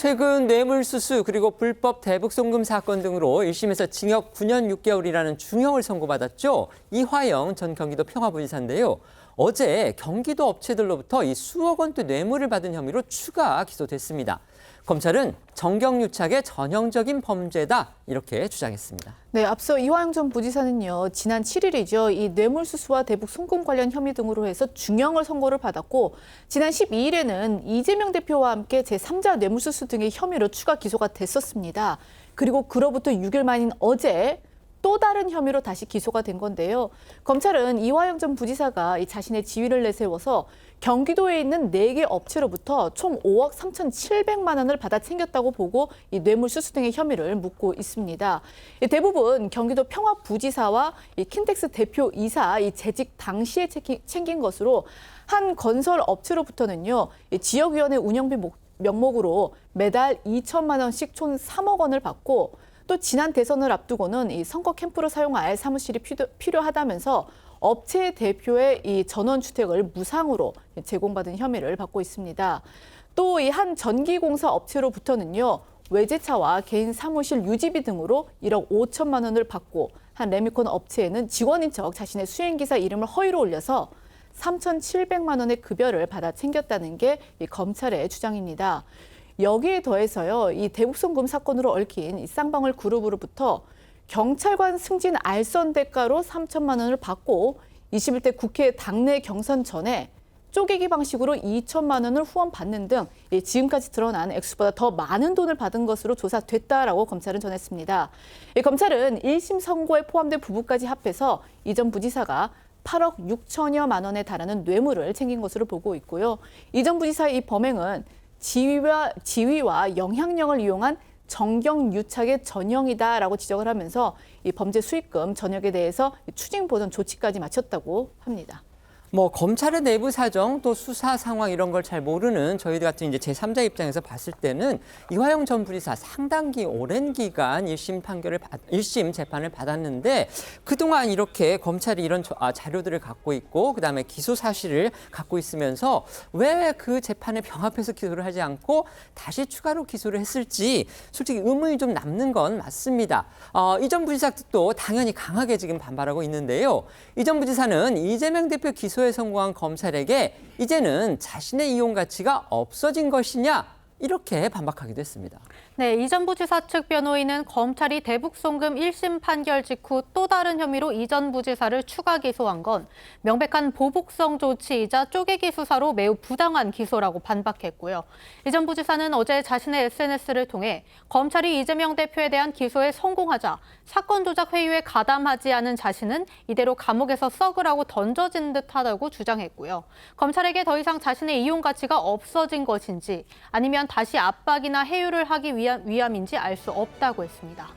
최근 뇌물수수 그리고 불법 대북송금 사건 등으로 1심에서 징역 9년 6개월이라는 중형을 선고받았죠. 이화영 전 경기도 평화부지사인데요. 어제 경기도 업체들로부터 이 수억 원대 뇌물을 받은 혐의로 추가 기소됐습니다. 검찰은 정경유착의 전형적인 범죄다 이렇게 주장했습니다. 네, 앞서 이화영 전 부지사는요, 지난 7일이죠. 이 뇌물수수와 대북 송금 관련 혐의 등으로 해서 중형을 선고를 받았고, 지난 12일에는 이재명 대표와 함께 제3자 뇌물수수 등의 혐의로 추가 기소가 됐었습니다. 그리고 그로부터 6일 만인 어제 또 다른 혐의로 다시 기소가 된 건데요. 검찰은 이화영 전 부지사가 자신의 지위를 내세워서 경기도에 있는 4개 업체로부터 총 5억 3,700만 원을 받아 챙겼다고 보고 이 뇌물수수 등의 혐의를 묻고 있습니다. 대부분 경기도 평화부지사와 이 킨텍스 대표이사 재직 당시에 챙긴 것으로 한 건설 업체로부터는요, 지역위원회 운영비 명목으로 매달 2천만 원씩 총 3억 원을 받고 또 지난 대선을 앞두고는 이 선거 캠프로 사용할 사무실이 필요하다면서 업체 대표의 이 전원주택을 무상으로 제공받은 혐의를 받고 있습니다. 또 이 한 전기공사 업체로부터는요, 외제차와 개인 사무실 유지비 등으로 1억 5천만 원을 받고 한 레미콘 업체에는 직원인 척 자신의 수행기사 이름을 허위로 올려서 3,700만 원의 급여를 받아 챙겼다는 게 이 검찰의 주장입니다. 여기에 더해서요, 이 대북송금 사건으로 얽힌 이 쌍방울 그룹으로부터 경찰관 승진 알선 대가로 3천만 원을 받고 21대 국회 당내 경선 전에 쪼개기 방식으로 2천만 원을 후원받는 등 지금까지 드러난 액수보다 더 많은 돈을 받은 것으로 조사됐다라고 검찰은 전했습니다. 검찰은 1심 선고에 포함된 부부까지 합해서 이 전 부지사가 8억 6천여만 원에 달하는 뇌물을 챙긴 것으로 보고 있고요. 이 전 부지사의 이 범행은 지위와 영향력을 이용한 정경유착의 전형이다라고 지적을 하면서 이 범죄 수익금 전역에 대해서 추징보전 조치까지 마쳤다고 합니다. 검찰의 내부 사정 또 수사 상황 이런 걸 잘 모르는 저희들 같은 제3자 입장에서 봤을 때는 이화영 전 부지사 상당히 오랜 기간 1심 재판을 받았는데 그동안 이렇게 검찰이 이런 자료들을 갖고 있고 그다음에 기소 사실을 갖고 있으면서 왜 그 재판에 병합해서 기소를 하지 않고 다시 추가로 기소를 했을지 솔직히 의문이 좀 남는 건 맞습니다. 이 전 부지사 측도 당연히 강하게 지금 반발하고 있는데요. 이 전 부지사는 이재명 대표 기소에 성공한 검찰에게 이제는 자신의 이용 가치가 없어진 것이냐 이렇게 반박하기도 했습니다. 네, 이 전 부지사 측 변호인은 검찰이 대북송금 1심 판결 직후 또 다른 혐의로 이 전 부지사를 추가 기소한 건 명백한 보복성 조치이자 쪼개기 수사로 매우 부당한 기소라고 반박했고요. 이 전 부지사는 어제 자신의 SNS를 통해 검찰이 이재명 대표에 대한 기소에 성공하자 사건 조작 회유에 가담하지 않은 자신은 이대로 감옥에서 썩으라고 던져진 듯하다고 주장했고요. 검찰에게 더 이상 자신의 이용 가치가 없어진 것인지 아니면 다시 압박이나 해유를 하기 위함인지 알 수 없다고 했습니다.